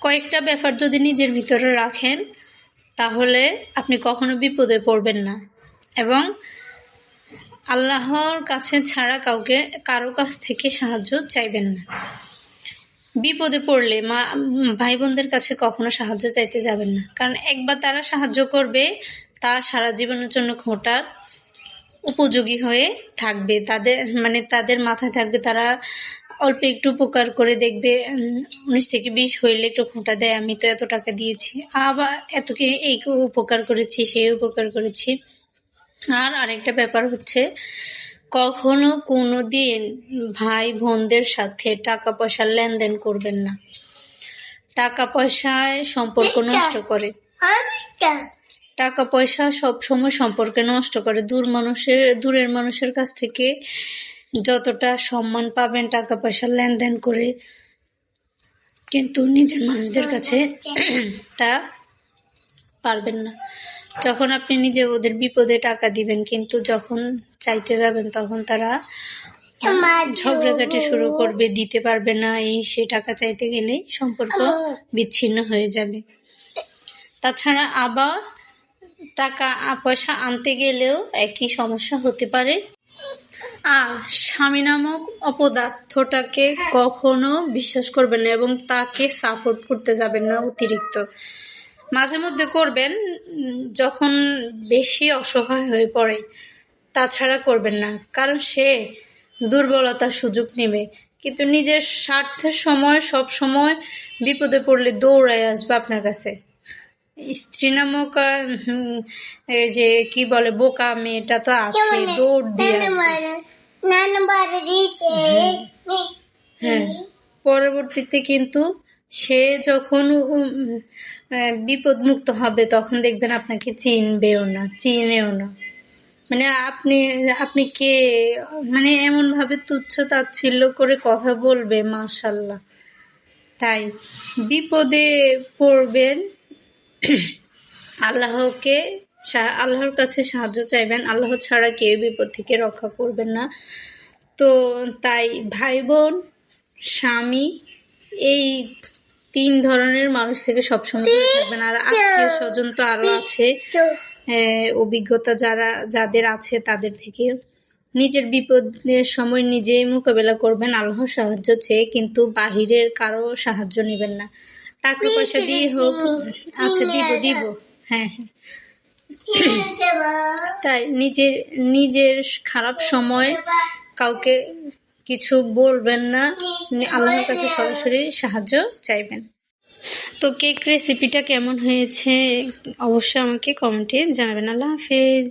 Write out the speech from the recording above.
কয়েকটা ব্যাপার যদি নিজের ভিতরে রাখেন তাহলে আপনি কখনো বিপদে পড়বেন না এবং আল্লাহর কাছে ছাড়া কারো কাছ থেকে সাহায্য চাইবেন না। বিপদে পড়লে ভাই বোনদের কাছে কখনো সাহায্য চাইতে যাবেন না, কারণ একবার তারা সাহায্য করবে তা সারা জীবনের জন্য খোঁটার উপযোগী হয়ে থাকবে। তাদের মাথায় থাকবে, তারা অল্প একটু উপকার করে দেখবে 19 থেকে 20 হইলে একটু খোঁটা দেয়, আমি তো এত টাকা দিয়েছি, আবার এই উপকার করেছি, সেই উপকার করেছি। আর আরেকটা ব্যাপার হচ্ছে, কখনো কোনো দিন ভাই বোনদের সাথে টাকা পয়সার লেনদেন করবেন না। টাকা পয়সায় সম্পর্ক নষ্ট করে, টাকা পয়সা সবসময় সম্পর্কে নষ্ট করে। দূরের মানুষের কাছ থেকে যতটা সম্মান পাবেন টাকা পয়সার লেনদেন করে, কিন্তু নিজের মানুষদের কাছে তা পারবেন না। যখন আপনি নিজে ওদের বিপদে টাকা দিবেন, কিন্তু যখন চাইতে যাবেন তখন তারা ঝগড়াঝাটি শুরু করবে, দিতে পারবে না, সে টাকা চাইতে গেলেই সম্পর্ক বিচ্ছিন্ন হয়ে যাবে। তাছাড়া আবার টাকা পয়সা আনতে গেলেও একই সমস্যা হতে পারে। আর স্বামী নামক অপদার্থটাকে কখনো বিশ্বাস করবেন না এবং তাকে সাপোর্ট করতে যাবেন না অতিরিক্ত। মাঝে মধ্যে করবেন যখন বেশি অসহায় হয়ে পড়ে, তাছাড়া করবেন না, কারণ সে দুর্বলতার সুযোগ নেবে। কিন্তু নিজের স্বার্থের সময় সব সময় বিপদে পড়লে দৌড়ায় আসবে আপনার কাছে। স্ত্রী নামক যে কি বলে বোকা মেয়েটা তো আছে, দৌড় দিয়ে আসবে। হ্যাঁ, পরবর্তীতে কিন্তু সে যখন বিপদ মুক্ত হবে তখন দেখবেন আপনাকে চিনেও না। আপনি কে, এমন ভাবে তুচ্ছ তাচ্ছিল্য করে কথা বলবে, মাশাআল্লাহ। তাই বিপদে পড়বেন, আল্লাহর কাছে সাহায্য চাইবেন। আল্লাহ ছাড়া কেউ বিপদ থেকে রক্ষা করবেন না। তো তাই ভাই বোন, স্বামী, এই 3 ধরনের মানুষ থেকে সবসময় দূরে থাকবেন। আর আত্মীয় স্বজন তো আরো আছে, অভিজ্ঞতা যাদের আছে তাদের থেকে। নিজের বিপদের সময় নিজেই মোকাবেলা করবেন আল্লাহর সাহায্য চেয়ে, কিন্তু বাহিরের কারো সাহায্য নেবেন না। টাকা পয়সা দিয়ে হোক, আচ্ছা দিব, হ্যাঁ। তাই নিজের খারাপ সময় কাউকে কিছু বলবেন না, আল্লাহর কাছে সরাসরি সাহায্য চাইবেন। তো কেক রেসিপিটা কেমন হয়েছে অবশ্যই আমাকে কমেন্টে জানাবেন। আল্লাহ হাফেজ।